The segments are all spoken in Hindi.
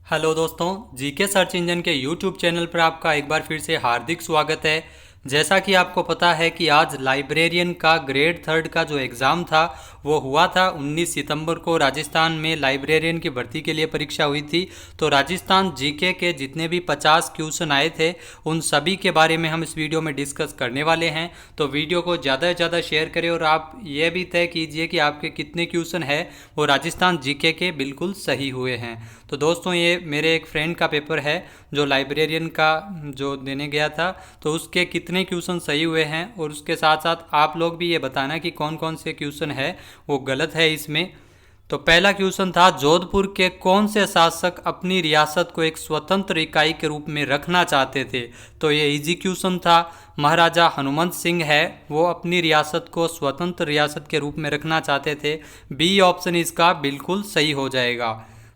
हेलो दोस्तों, जीके सर्च इंजन के यूट्यूब चैनल पर आपका एक बार फिर से हार्दिक स्वागत है। जैसा कि आपको पता है कि आज लाइब्रेरियन का ग्रेड थर्ड का जो एग्ज़ाम था वो हुआ था। 19 सितंबर को राजस्थान में लाइब्रेरियन की भर्ती के लिए परीक्षा हुई थी। तो राजस्थान जीके के जितने भी 50 क्वेश्चन आए थे उन सभी के बारे में हम इस वीडियो में डिस्कस करने वाले हैं। तो वीडियो को ज़्यादा से ज़्यादा शेयर करें और आप ये भी तय कीजिए कि आपके कितने क्वेश्चन है वो राजस्थान जीके के बिल्कुल सही हुए हैं। तो दोस्तों, ये मेरे एक फ्रेंड का पेपर है जो लाइब्रेरियन का जो देने गया था, तो उसके कितने क्वेश्चन सही हुए हैं और उसके साथ साथ आप लोग भी ये बताना कि कौन कौन से क्वेश्चन है वो गलत है इसमें। तो पहला क्वेश्चन था, जोधपुर के कौन से शासक अपनी रियासत को एक स्वतंत्र इकाई के रूप में रखना चाहते थे। तो ये इजी क्वेश्चन था। महाराजा हनुमंत सिंह है, वो अपनी रियासत को स्वतंत्र रियासत के रूप में रखना चाहते थे। बी ऑप्शन इसका बिल्कुल सही हो जाएगा।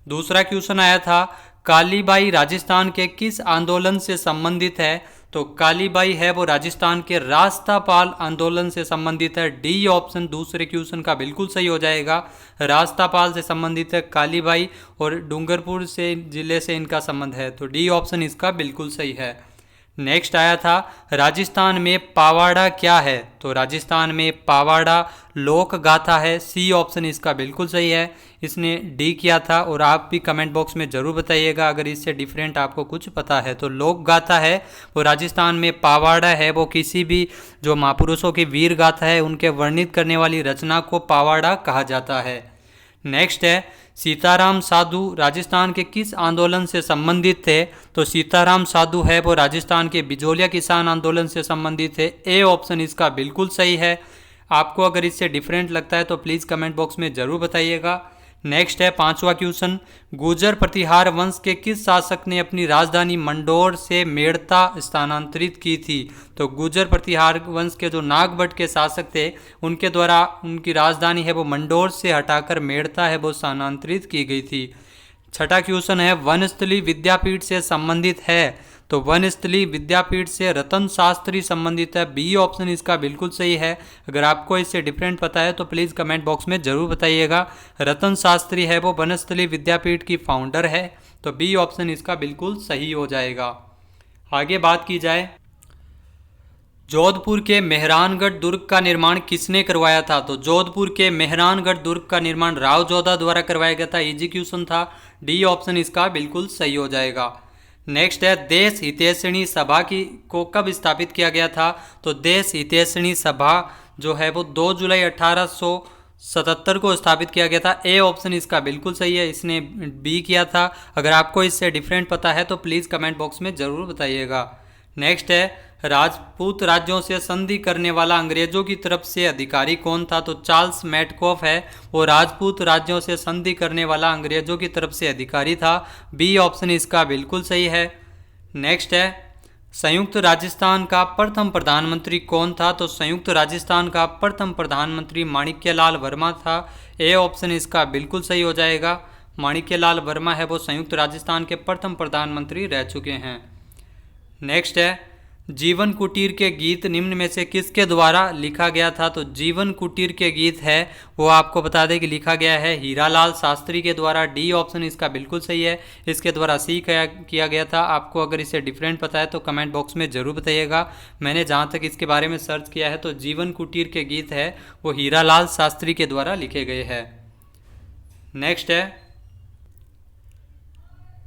दूसरा क्वेश्चन आया था, कालीबाई राजस्थान के किस आंदोलन से संबंधित है। तो कालीबाई है वो राजस्थान के रास्तापाल आंदोलन से संबंधित है। डी ऑप्शन दूसरे क्वेश्चन का बिल्कुल सही हो जाएगा। रास्तापाल से संबंधित है कालीबाई और डूंगरपुर से जिले से इनका संबंध है, तो डी ऑप्शन इसका बिल्कुल सही है। नेक्स्ट आया था, राजस्थान में पावाड़ा क्या है। तो राजस्थान में पावाड़ा लोक गाथा है। सी ऑप्शन इसका बिल्कुल सही है। इसने डी किया था और आप भी कमेंट बॉक्स में ज़रूर बताइएगा अगर इससे डिफरेंट आपको कुछ पता है। तो लोक गाथा है वो राजस्थान में पावाड़ा है, वो किसी भी जो महापुरुषों की वीर गाथा है उनके वर्णित करने वाली रचना को पावाड़ा कहा जाता है। नेक्स्ट है, सीताराम साधु राजस्थान के किस आंदोलन से संबंधित थे। तो सीताराम साधु है वो राजस्थान के बिजोलिया किसान आंदोलन से संबंधित है। ए ऑप्शन इसका बिल्कुल सही है। आपको अगर इससे डिफरेंट लगता है तो प्लीज़ कमेंट बॉक्स में ज़रूर बताइएगा। नेक्स्ट है पांचवा क्वेश्चन, गुर्जर प्रतिहार वंश के किस शासक ने अपनी राजधानी मंडोर से मेड़ता स्थानांतरित की थी। तो गुर्जर प्रतिहार वंश के जो नागभट्ट के शासक थे उनके द्वारा उनकी राजधानी है वो मंडोर से हटाकर मेड़ता है वो स्थानांतरित की गई थी। छठा क्वेश्चन है, वनस्थली विद्यापीठ से संबंधित है। तो वनस्थली विद्यापीठ से रतन शास्त्री संबंधित है। बी ऑप्शन इसका बिल्कुल सही है। अगर आपको इससे डिफरेंट पता है तो प्लीज़ कमेंट बॉक्स में ज़रूर बताइएगा। रतन शास्त्री है वो वनस्थली विद्यापीठ की फाउंडर है, तो बी ऑप्शन इसका बिल्कुल सही हो जाएगा। आगे बात की जाए, जोधपुर के मेहरानगढ़ दुर्ग का निर्माण किसने करवाया था। तो जोधपुर के मेहरानगढ़ दुर्ग का निर्माण राव जोधा द्वारा करवाया गया था। इजी क्वेश्चन था। डी ऑप्शन इसका बिल्कुल सही हो जाएगा। नेक्स्ट है, देश हितैषणी सभा की को कब स्थापित किया गया था। तो देश हितैषणी सभा जो है वो 2 जुलाई 1877 को स्थापित किया गया था। ए ऑप्शन इसका बिल्कुल सही है। इसने बी किया था। अगर आपको इससे डिफरेंट पता है तो प्लीज़ कमेंट बॉक्स में ज़रूर बताइएगा। नेक्स्ट है, राजपूत राज्यों से संधि करने वाला अंग्रेजों की तरफ से अधिकारी कौन था। तो चार्ल्स मैटकॉफ है वो राजपूत राज्यों से संधि करने वाला अंग्रेजों की तरफ से अधिकारी था। बी ऑप्शन इसका बिल्कुल सही है। नेक्स्ट है, संयुक्त राजस्थान का प्रथम प्रधानमंत्री कौन था। तो संयुक्त राजस्थान का प्रथम प्रधानमंत्री माणिक्यलाल वर्मा था। ए ऑप्शन इसका बिल्कुल सही हो जाएगा। माणिक्यलाल वर्मा है वो संयुक्त राजस्थान के प्रथम प्रधानमंत्री रह चुके हैं। नेक्स्ट है, जीवन कुटीर के गीत निम्न में से किसके द्वारा लिखा गया था। तो जीवन कुटीर के गीत है वो आपको बता दें कि लिखा गया है हीरालाल शास्त्री के द्वारा। डी ऑप्शन इसका बिल्कुल सही है। इसके द्वारा सी किया गया था। आपको अगर इसे डिफरेंट पता है तो कमेंट बॉक्स में ज़रूर बताइएगा। मैंने जहाँ तक इसके बारे में सर्च किया है तो जीवन कुटीर के गीत है वो हीरालाल शास्त्री के द्वारा लिखे गए हैं। नेक्स्ट है,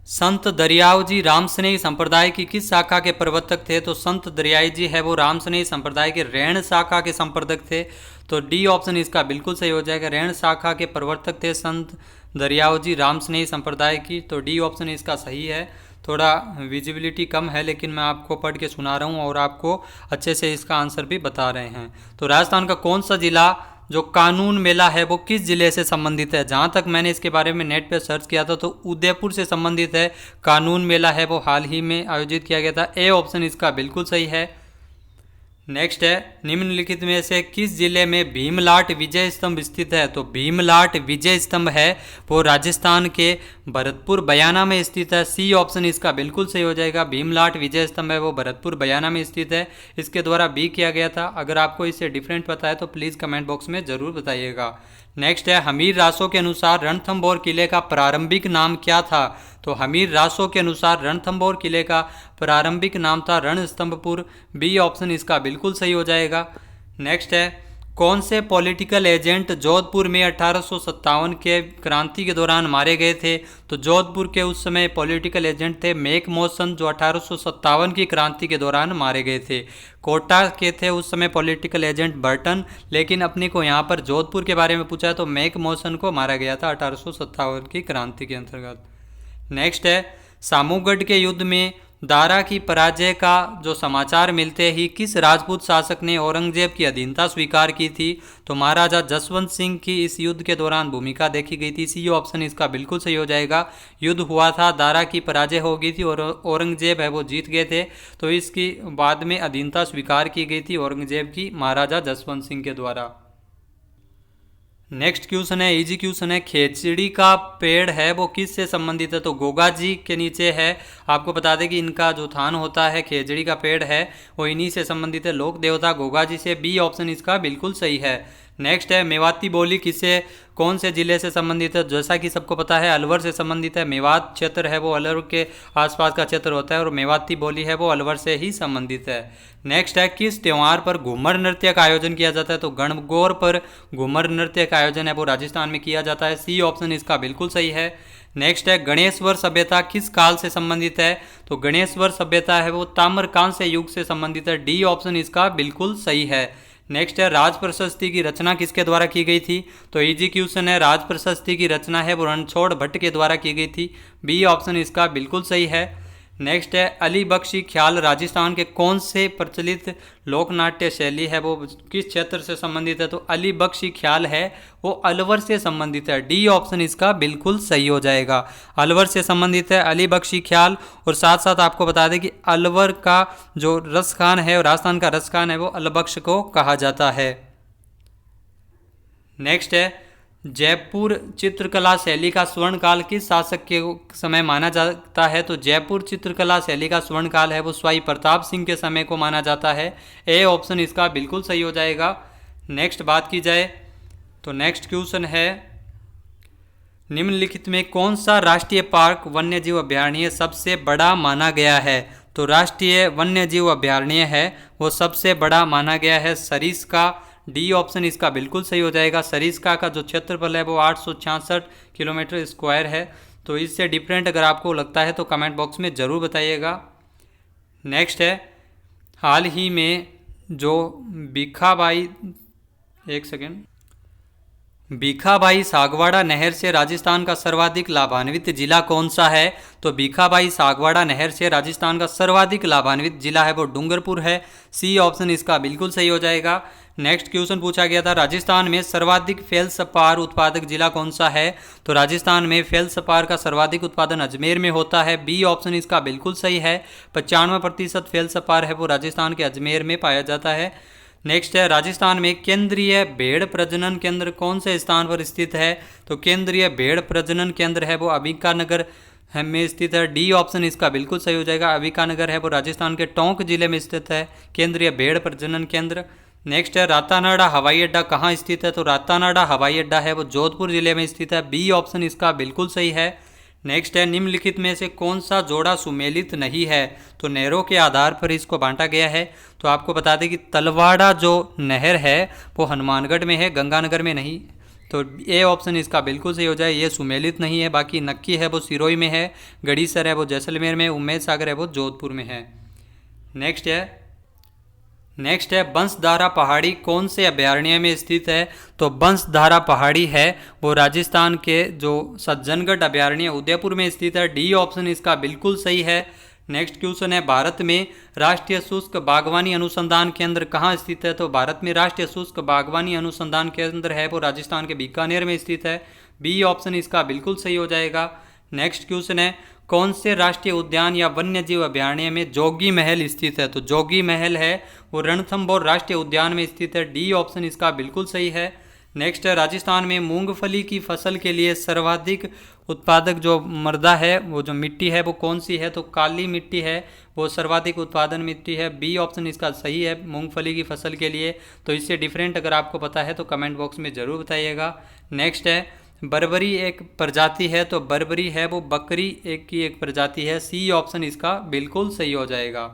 संत दरियाव जी रामस्नेही संप्रदाय की किस शाखा के प्रवर्तक थे। तो संत दरियाई जी है वो रामस्नेही संप्रदाय के रैण शाखा के संप्रवर्तक थे। तो डी ऑप्शन इसका बिल्कुल सही हो जाएगा। रैण शाखा के प्रवर्तक थे संत दरियाव जी रामस्नेही संप्रदाय की, तो डी ऑप्शन इसका सही है। थोड़ा विजिबिलिटी कम है लेकिन मैं आपको पढ़ के सुना रहा हूँ और आपको अच्छे से इसका आंसर भी बता रहे हैं। तो राजस्थान का कौन सा जिला जो कानून मेला है वो किस जिले से संबंधित है। जहाँ तक मैंने इसके बारे में नेट पे सर्च किया था तो उदयपुर से संबंधित है। कानून मेला है वो हाल ही में आयोजित किया गया था। ए ऑप्शन इसका बिल्कुल सही है। नेक्स्ट है, निम्नलिखित में से किस जिले में भीमलाट विजय स्तंभ स्थित है। तो भीमलाट विजय स्तंभ है वो राजस्थान के भरतपुर बयाना में स्थित है। सी ऑप्शन इसका बिल्कुल सही हो जाएगा। भीमलाट विजय स्तंभ है वो भरतपुर बयाना में स्थित है, इसके द्वारा बी किया गया था। अगर आपको इससे डिफरेंट पता है तो प्लीज़ कमेंट बॉक्स में ज़रूर बताइएगा। नेक्स्ट है, हमीर रासो के अनुसार रणथंभौर किले का प्रारंभिक नाम क्या था? तो हमीर रासो के अनुसार रणथंभौर किले का प्रारंभिक नाम था रणस्तंभपुर। बी ऑप्शन इसका बिल्कुल सही हो जाएगा। नेक्स्ट है, कौन से पॉलिटिकल एजेंट जोधपुर में 1857 के क्रांति के दौरान मारे गए थे? तो जोधपुर के उस समय पॉलिटिकल एजेंट थे मेक मोहसन, जो 1857 की क्रांति के दौरान मारे गए थे। कोटा के थे उस समय पॉलिटिकल एजेंट बर्टन, लेकिन अपने को यहाँ पर जोधपुर के बारे में पूछा है तो मेक मोहसन को मारा गया था 1857 की क्रांति के अंतर्गत। नेक्स्ट है, सामूगढ़ के युद्ध में दारा की पराजय का जो समाचार मिलते ही किस राजपूत शासक ने औरंगजेब की अधीनता स्वीकार की थी? तो महाराजा जसवंत सिंह की इस युद्ध के दौरान भूमिका देखी गई थी। सी ऑप्शन इसका बिल्कुल सही हो जाएगा। युद्ध हुआ था, दारा की पराजय हो गई थी और औरंगजेब है वो जीत गए थे, तो इसकी बाद में अधीनता स्वीकार की गई थी औरंगजेब की महाराजा जसवंत सिंह के द्वारा। नेक्स्ट क्वेश्चन है, इजी क्वेश्चन है, खेचड़ी का पेड़ है वो किस से संबंधित है? तो गोगा जी के नीचे है। आपको बता दें कि इनका जो थान होता है, खेचड़ी का पेड़ है वो इन्हीं से संबंधित है, लोक देवता गोगा जी से। बी ऑप्शन इसका बिल्कुल सही है। नेक्स्ट है, मेवाती बोली किससे कौन से जिले से संबंधित है? जैसा कि सबको पता है अलवर से संबंधित है। मेवात क्षेत्र है वो अलवर के आसपास का क्षेत्र होता है और मेवाती बोली है वो अलवर से ही संबंधित है। नेक्स्ट है, किस त्यौहार पर घूमर नृत्य का आयोजन किया जाता है? तो गणगौर पर घूमर नृत्य का आयोजन है वो राजस्थान में किया जाता है। सी ऑप्शन इसका बिल्कुल सही है। नेक्स्ट है, गणेश्वर सभ्यता किस काल से संबंधित है? तो गणेश्वर सभ्यता है वो ताम्रकांस्य युग से संबंधित है। डी ऑप्शन इसका बिल्कुल सही है। नेक्स्ट है, राज प्रशस्ति की रचना किसके द्वारा की गई थी? तो इजी क्वेश्चन है, राज प्रशस्ति की रचना है वो रणछोड़ भट्ट के द्वारा की गई थी। बी ऑप्शन इसका बिल्कुल सही है। नेक्स्ट है, अली बख्शी ख्याल राजस्थान के कौन से प्रचलित लोक नाट्य शैली है वो किस क्षेत्र से संबंधित है? तो अली बख्शी ख्याल है वो अलवर से संबंधित है। डी ऑप्शन इसका बिल्कुल सही हो जाएगा। अलवर से संबंधित है अली बख्शी ख्याल। और साथ साथ आपको बता दें कि अलवर का जो रसखान है और राजस्थान का रसखान है वो अलबख्श को कहा जाता है। नेक्स्ट है, जयपुर चित्रकला शैली का स्वर्णकाल किस शासक के समय माना जाता है? तो जयपुर चित्रकला शैली का स्वर्णकाल है वो स्वाई प्रताप सिंह के समय को माना जाता है। ए ऑप्शन इसका बिल्कुल सही हो जाएगा। नेक्स्ट बात की जाए तो नेक्स्ट क्वेश्चन है, निम्नलिखित में कौन सा राष्ट्रीय पार्क वन्यजीव अभयारण्य सबसे बड़ा माना गया है? तो राष्ट्रीय वन्यजीव अभयारण्य है वो सबसे बड़ा माना गया है सरिस्का। डी ऑप्शन इसका बिल्कुल सही हो जाएगा। सरिस्का का जो क्षेत्रफल है वो 866 किलोमीटर स्क्वायर है। तो इससे डिफरेंट अगर आपको लगता है तो कमेंट बॉक्स में ज़रूर बताइएगा। नेक्स्ट है, हाल ही में जो भीखाबाई सागवाड़ा नहर से राजस्थान का सर्वाधिक लाभान्वित जिला कौन सा है? तो भीखाबाई सागवाड़ा नहर से राजस्थान का सर्वाधिक लाभान्वित जिला है वो डूंगरपुर है। सी ऑप्शन इसका बिल्कुल सही हो जाएगा। नेक्स्ट क्वेश्चन पूछा गया था, राजस्थान में सर्वाधिक फेल्सपार उत्पादक जिला कौन सा है? तो राजस्थान में फेल्सपार का सर्वाधिक उत्पादन अजमेर में होता है। बी ऑप्शन इसका बिल्कुल सही है। 95% फेल्सपार है वो राजस्थान के अजमेर में पाया जाता है। नेक्स्ट है, राजस्थान में केंद्रीय भेड़ प्रजनन केंद्र कौन से स्थान पर स्थित है? तो केंद्रीय भेड़ प्रजनन केंद्र है वो अंबिकानगर में स्थित है। डी ऑप्शन इसका बिल्कुल सही हो जाएगा। अंबिकानगर है वो राजस्थान के टोंक जिले में स्थित है केंद्रीय भेड़ प्रजनन केंद्र। नेक्स्ट है, रातानाडा हवाई अड्डा कहाँ स्थित है? तो रातानाडा हवाई अड्डा है वो जोधपुर जिले में स्थित है। बी ऑप्शन इसका बिल्कुल सही है। नेक्स्ट है, निम्नलिखित में से कौन सा जोड़ा सुमेलित नहीं है? तो नहरों के आधार पर इसको बांटा गया है। तो आपको बता दें कि तलवाड़ा जो नहर है वो हनुमानगढ़ में है, गंगानगर में नहीं। तो ए ऑप्शन इसका बिल्कुल सही हो जाए, ये सुमेलित नहीं है। बाकी नक्की है वो सिरोही में है, गढ़ीसर है वो जैसलमेर में, उम्मेद सागर है वो जोधपुर में है। नेक्स्ट है, बंसधारा पहाड़ी कौन से अभयारण्य में स्थित है? तो बंसधारा पहाड़ी है वो राजस्थान के जो सज्जनगढ़ अभयारण्य उदयपुर में स्थित है। डी ऑप्शन इसका बिल्कुल सही है। नेक्स्ट क्वेश्चन है, भारत में राष्ट्रीय शुष्क बागवानी अनुसंधान केंद्र कहाँ स्थित है? तो भारत में राष्ट्रीय शुष्क बागवानी अनुसंधान केंद्र है वो राजस्थान के बीकानेर में स्थित है। बी ऑप्शन इसका बिल्कुल सही हो जाएगा। नेक्स्ट क्वेश्चन है, कौन से राष्ट्रीय उद्यान या वन्यजीव अभयारण्य में जोगी महल स्थित है? तो जोगी महल है वो रणथंभौर राष्ट्रीय उद्यान में स्थित है। डी ऑप्शन इसका बिल्कुल सही है। नेक्स्ट है, राजस्थान में मूंगफली की फसल के लिए सर्वाधिक उत्पादक जो मृदा है, वो जो मिट्टी है वो कौन सी है, तो काली मिट्टी है वो सर्वाधिक उत्पादन मिट्टी है। बी ऑप्शन इसका सही है मूंगफली की फसल के लिए। तो इससे डिफरेंट अगर आपको पता है तो कमेंट बॉक्स में ज़रूर बताइएगा। नेक्स्ट है बर्बरी एक प्रजाति है, तो बर्बरी है वो बकरी एक प्रजाति है। सी ऑप्शन इसका बिल्कुल सही हो जाएगा।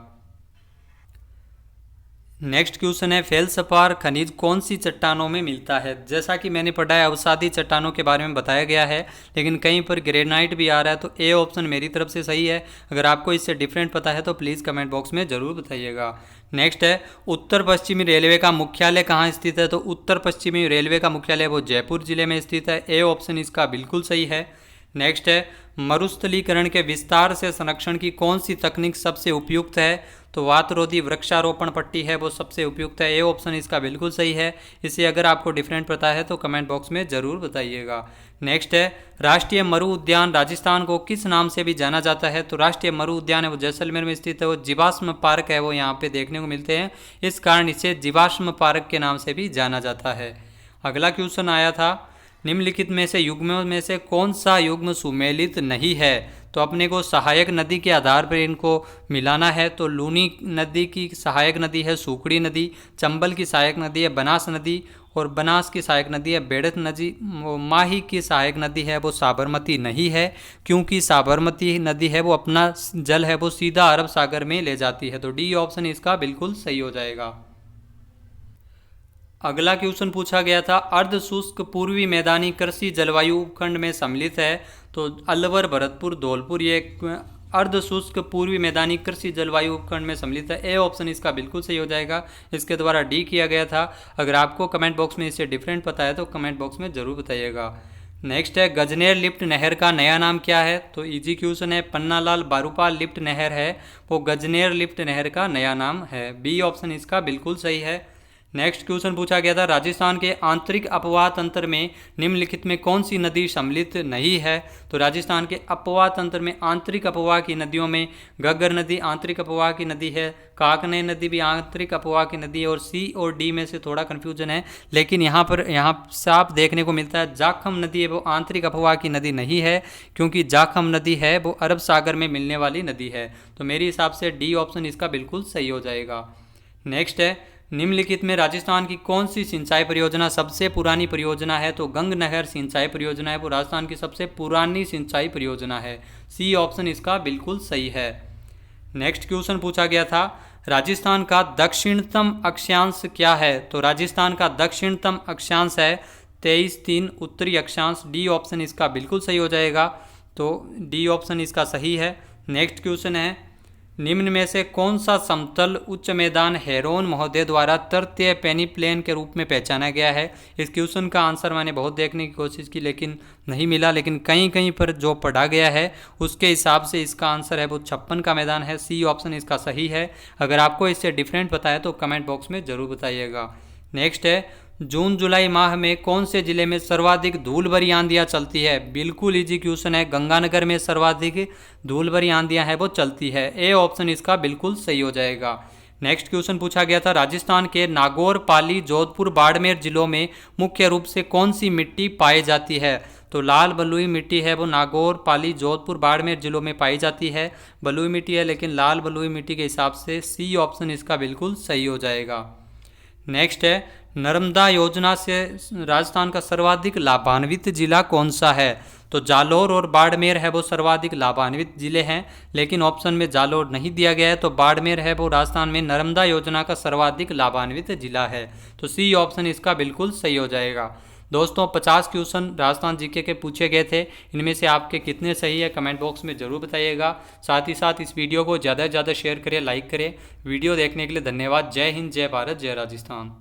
नेक्स्ट क्वेश्चन है फेल्सपार खनिज कौन सी चट्टानों में मिलता है। जैसा कि मैंने पढ़ा है अवसादी चट्टानों के बारे में बताया गया है, लेकिन कहीं पर ग्रेनाइट भी आ रहा है, तो ए ऑप्शन मेरी तरफ से सही है। अगर आपको इससे डिफरेंट पता है तो प्लीज़ कमेंट बॉक्स में ज़रूर बताइएगा। नेक्स्ट है उत्तर पश्चिमी रेलवे का मुख्यालय कहाँ स्थित है, तो उत्तर पश्चिमी रेलवे का मुख्यालय वो जयपुर जिले में स्थित है। ए ऑप्शन इसका बिल्कुल सही है। नेक्स्ट है मरुस्थलीकरण के विस्तार से संरक्षण की कौन सी तकनीक सबसे उपयुक्त है, तो वातरोधी वृक्षारोपण पट्टी है वो सबसे उपयुक्त है। ए ऑप्शन इसका बिल्कुल सही है। इसे अगर आपको डिफरेंट पता है तो कमेंट बॉक्स में ज़रूर बताइएगा। नेक्स्ट है राष्ट्रीय मरु उद्यान राजस्थान को किस नाम से भी जाना जाता है, तो राष्ट्रीय मरु उद्यान है वो जैसलमेर में स्थित है। वो जीवाश्म पार्क है वो यहाँ पे देखने को मिलते हैं, इस कारण इसे जीवाश्म पार्क के नाम से भी जाना जाता है। अगला क्वेश्चन आया था निम्नलिखित में से युग्मों में से कौन सा युग्म सुमेलित नहीं है, तो अपने को सहायक नदी के आधार पर इनको मिलाना है। तो लूनी नदी की सहायक नदी है सुकड़ी नदी, चंबल की सहायक नदी है बनास नदी, और बनास की सहायक नदी है बेड़त नदी। माही की सहायक नदी है वो साबरमती नहीं है, क्योंकि साबरमती नदी है वो अपना जल है वो सीधा अरब सागर में ले जाती है। तो डी ऑप्शन इसका बिल्कुल सही हो जाएगा। अगला क्वेश्चन पूछा गया था अर्ध शुष्क पूर्वी मैदानी कृषि जलवायु उपखंड में सम्मिलित है, तो अलवर भरतपुर धौलपुर ये अर्ध शुष्क पूर्वी मैदानी कृषि जलवायु उपखंड में सम्मिलित है। ए ऑप्शन इसका बिल्कुल सही हो जाएगा। इसके द्वारा डी किया गया था। अगर आपको कमेंट बॉक्स में इससे डिफरेंट पता है तो कमेंट बॉक्स में ज़रूर बताइएगा। नेक्स्ट है गजनेर लिफ्ट नहर का नया नाम क्या है, तो इजी क्वेश्चन है पन्नालाल बारूपाल लिफ्ट नहर है वो गजनेर लिफ्ट नहर का नया नाम है। बी ऑप्शन इसका बिल्कुल सही है। नेक्स्ट क्वेश्चन पूछा गया था राजस्थान के आंतरिक अपवाह तंत्र में निम्नलिखित में कौन सी नदी सम्मिलित नहीं है, तो राजस्थान के अपवाह तंत्र में आंतरिक अपवाह की नदियों में घग्गर नदी आंतरिक अपवाह की नदी है, काकने नदी भी आंतरिक अपवाह की नदी है, और सी और डी में से थोड़ा कन्फ्यूजन है, लेकिन यहाँ साफ देखने को मिलता है जाखम नदी है वो आंतरिक अपवाह की नदी नहीं है, क्योंकि जाखम नदी है वो अरब सागर में मिलने वाली नदी है। तो मेरे हिसाब से डी ऑप्शन इसका बिल्कुल सही हो जाएगा। नेक्स्ट है निम्नलिखित में राजस्थान की कौन सी सिंचाई परियोजना सबसे पुरानी परियोजना है, तो गंग नहर सिंचाई परियोजना है वो राजस्थान की सबसे पुरानी सिंचाई परियोजना है। सी ऑप्शन इसका बिल्कुल सही है। नेक्स्ट क्वेश्चन पूछा गया था राजस्थान का दक्षिणतम अक्षांश क्या है, तो राजस्थान का दक्षिणतम अक्षांश है 23.3 उत्तरी अक्षांश। डी ऑप्शन इसका बिल्कुल सही हो जाएगा। तो डी ऑप्शन इसका सही है। नेक्स्ट क्वेश्चन है निम्न में से कौन सा समतल उच्च मैदान हेरोन महोदय द्वारा तृतीय पेनीप्लेन के रूप में पहचाना गया है। इस क्वेश्चन का आंसर मैंने बहुत देखने की कोशिश की लेकिन नहीं मिला, लेकिन कहीं कहीं पर जो पढ़ा गया है उसके हिसाब से इसका आंसर है वो 56 का मैदान है। सी ऑप्शन इसका सही है। अगर आपको इससे डिफरेंट पता है तो कमेंट बॉक्स में ज़रूर बताइएगा। नेक्स्ट है जून जुलाई माह में कौन से जिले में सर्वाधिक धूल भरी आंधियां चलती है। बिल्कुल इजी क्वेश्चन है। गंगानगर में सर्वाधिक धूल भरी आंधियां है वो चलती है। ए ऑप्शन इसका बिल्कुल सही हो जाएगा। नेक्स्ट क्वेश्चन पूछा गया था राजस्थान के नागौर पाली जोधपुर बाड़मेर जिलों में मुख्य रूप से कौन सी मिट्टी पाई जाती है, तो लाल बलुई मिट्टी है वो नागौर पाली जोधपुर बाड़मेर जिलों में पाई जाती है। बलुई मिट्टी है लेकिन लाल बलुई मिट्टी के हिसाब से सी ऑप्शन इसका बिल्कुल सही हो जाएगा। नेक्स्ट है नर्मदा योजना से राजस्थान का सर्वाधिक लाभान्वित जिला कौन सा है, तो जालोर और बाड़मेर है वो सर्वाधिक लाभान्वित जिले हैं, लेकिन ऑप्शन में जालोर नहीं दिया गया है। तो बाड़मेर है वो राजस्थान में नर्मदा योजना का सर्वाधिक लाभान्वित जिला है। तो सी ऑप्शन इसका बिल्कुल सही हो जाएगा। दोस्तों 50 क्वेश्चन राजस्थान जीके के पूछे गए थे, इनमें से आपके कितने सही है कमेंट बॉक्स में ज़रूर बताइएगा। साथ ही साथ इस वीडियो को ज़्यादा से ज़्यादा शेयर करें, लाइक करें। वीडियो देखने के लिए धन्यवाद। जय हिंद, जय भारत, जय राजस्थान।